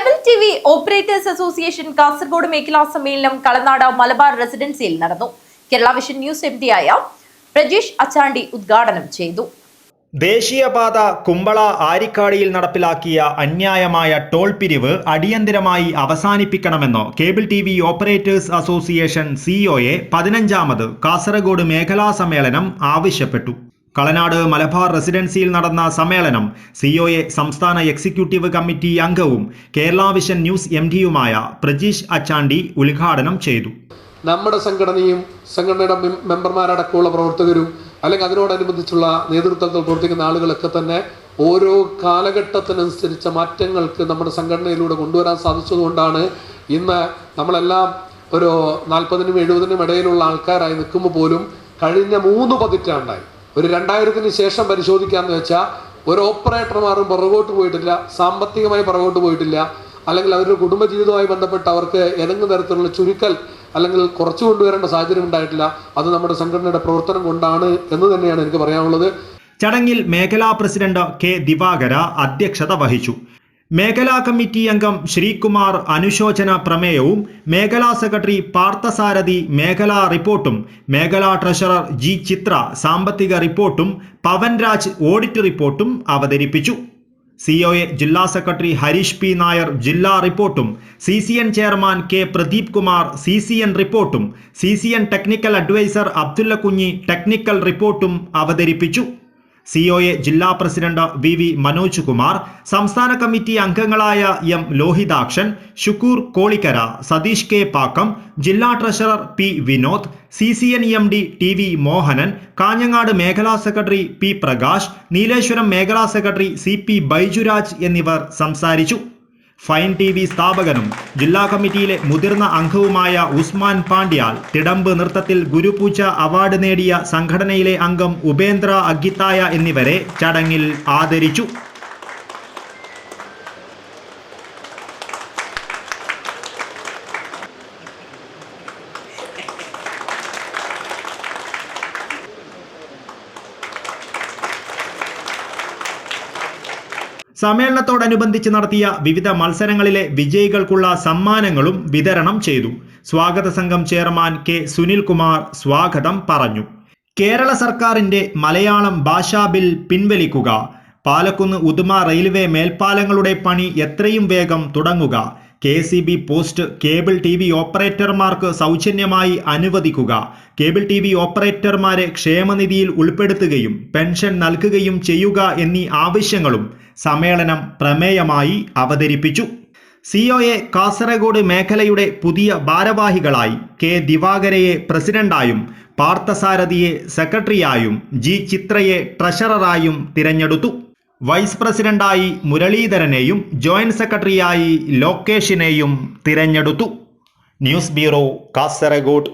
Cable TV. Operators association Kasaragod മേഖലാ സമ്മേളനം കളനാട് മലബാർ റെസിഡൻസിയിൽ നടന്നു. കേരള വിഷൻ ന്യൂസ് എംഡിയായ പ്രജീഷ് അച്ചാണ്ടി ഉദ്ഘാടനം ചെയ്തു. ദേശീയപാത കുമ്പള ആരിക്കാടിയിൽ നടപ്പിലാക്കിയ അന്യായമായ ടോൾ പിരിവ് അടിയന്തരമായി അവസാനിപ്പിക്കണമെന്ന് cable TV. Operators association COA 15ാമത് കാസർഗോഡ് മേഖലാ സമ്മേളനം ആവശ്യപ്പെട്ടു. കളനാട് മലബാർ റെസിഡൻസിയിൽ നടന്ന സമ്മേളനം സിഒഎ സംസ്ഥാന എക്സിക്യൂട്ടീവ് കമ്മിറ്റി അംഗവും കേരള വിഷൻ ന്യൂസ് എംഡിയുമായ പ്രജീഷ് അച്ചാണ്ടി ഉദ്ഘാടനം ചെയ്തു. നമ്മുടെ സംഘടനയും സംഘടനയുടെ മെമ്പർമാരടക്കമുള്ള പ്രവർത്തകരും അല്ലെങ്കിൽ അതിനോടനുബന്ധിച്ചുള്ള നേതൃത്വത്തിൽ പ്രവർത്തിക്കുന്ന ആളുകളൊക്കെ തന്നെ ഓരോ കാലഘട്ടത്തിനനുസരിച്ച മാറ്റങ്ങൾക്ക് നമ്മുടെ സംഘടനയിലൂടെ കൊണ്ടുവരാൻ സാധിച്ചതുകൊണ്ടാണ് ഇന്ന് നമ്മളെല്ലാം ഒരു 40-നും 70-നും ഇടയിലുള്ള ആൾക്കാരായി നിൽക്കുമ്പോൾ പോലും കഴിഞ്ഞ 3 പതിറ്റാണ്ടായി ഒരു 2000-ന് ശേഷം പരിശോധിക്കാമെന്ന് വെച്ചാൽ ഒരു ഓപ്പറേറ്റർമാരും പുറകോട്ട് പോയിട്ടില്ല, സാമ്പത്തികമായി പുറകോട്ട് പോയിട്ടില്ല, അല്ലെങ്കിൽ അവരുടെ കുടുംബജീവിതവുമായി ബന്ധപ്പെട്ട് അവർക്ക് ഏതെങ്കിലും തരത്തിലുള്ള ചുരുക്കൽ അല്ലെങ്കിൽ കുറച്ചു കൊണ്ടുവരേണ്ട സാഹചര്യം ഉണ്ടായിട്ടില്ല. അത് നമ്മുടെ സംഘടനയുടെ പ്രവർത്തനം കൊണ്ടാണ് എന്ന് തന്നെയാണ് എനിക്ക് പറയാനുള്ളത്. ചടങ്ങിൽ മേഖലാ പ്രസിഡന്റ് കെ ദിവാകര അധ്യക്ഷത വഹിച്ചു. മേഖലാ കമ്മിറ്റി അംഗം ശ്രീകുമാർ അനുശോചന പ്രമേയവും മേഖലാ സെക്രട്ടറി പാർത്ഥസാരഥി മേഖലാ റിപ്പോർട്ടും മേഖലാ ട്രഷറർ ജി ചിത്ര സാമ്പത്തിക റിപ്പോർട്ടും പവൻരാജ് ഓഡിറ്റ് റിപ്പോർട്ടും അവതരിപ്പിച്ചു. സിഒഎ ജില്ലാ സെക്രട്ടറി ഹരീഷ് പി നായർ ജില്ലാ റിപ്പോർട്ടും CCN chairman K Pradeep Kumar CCN റിപ്പോർട്ടും CCN ടെക്നിക്കൽ അഡ്വൈസർ അബ്ദുള്ള കുഞ്ഞി ടെക്നിക്കൽ റിപ്പോർട്ടും അവതരിപ്പിച്ചു. സിഒഎ ജില്ലാ പ്രസിഡന്റ് VV മനോജ് കുമാർ, സംസ്ഥാന കമ്മിറ്റി അംഗങ്ങളായ M ലോഹിതാക്ഷൻ, ഷുക്കൂർ കോളിക്കര, സതീഷ് കെ പാക്കം, ജില്ലാ treasurer P Vinod, CCN MD TV Mohanan, Kanhangad മേഖലാ സെക്രട്ടറി P പ്രകാശ്, നീലേശ്വരം മേഖലാ സെക്രട്ടറി CP ബൈജുരാജ് എന്നിവർ സംസാരിച്ചു. ഫൈൻ TV സ്ഥാപകനും ജില്ലാ കമ്മിറ്റിയിലെ മുതിർന്ന അംഗവുമായ ഉസ്മാൻ പാണ്ഡ്യാൽ തിടമ്പ് നൃത്തത്തിൽ ഗുരുപൂജ അവാർഡ് നേടിയ സംഘടനയിലെ അംഗം ഉപേന്ദ്ര അഗിത്തായ എന്നിവരെ ചടങ്ങിൽ ആദരിച്ചു. സമ്മേളനത്തോടനുബന്ധിച്ച് നടത്തിയ വിവിധ മത്സരങ്ങളിലെ വിജയികൾക്കുള്ള സമ്മാനങ്ങളും വിതരണം ചെയ്തു. സ്വാഗത സംഘം ചെയർമാൻ കെ സുനിൽകുമാർ സ്വാഗതം പറഞ്ഞു. കേരള സർക്കാരിന്റെ മലയാളം ഭാഷാ ബിൽ പിൻവലിക്കുക, പാലക്കുന്ന് ഉദുമ റെയിൽവേ മേൽപ്പാലങ്ങളുടെ പണി എത്രയും വേഗം തുടങ്ങുക, KCB പോസ്റ്റ് കേബിൾ TV ഓപ്പറേറ്റർമാർക്ക് സൗജന്യമായി അനുവദിക്കുക, കേബിൾ TV ഓപ്പറേറ്റർമാരെ ക്ഷേമനിധിയിൽ ഉൾപ്പെടുത്തുകയും പെൻഷൻ നൽകുകയും ചെയ്യുക എന്നീ ആവശ്യങ്ങളും സമ്മേളനം പ്രമേയമായി അവതരിപ്പിച്ചു. സിഒഎ കാസർഗോഡ് മേഖലയുടെ പുതിയ ഭാരവാഹികളായി കെ ദിവാകരയെ പ്രസിഡന്റായും പാർത്ഥസാരഥിയെ സെക്രട്ടറിയായും ജി ചിത്രയെ ട്രഷററായും തിരഞ്ഞെടുത്തു. വൈസ് പ്രസിഡന്റായി മുരളീധരനെയും ജോയിന്റ് സെക്രട്ടറിയായി ലോകേഷിനെയും തിരഞ്ഞെടുത്തു. News bureau, Kasaragod.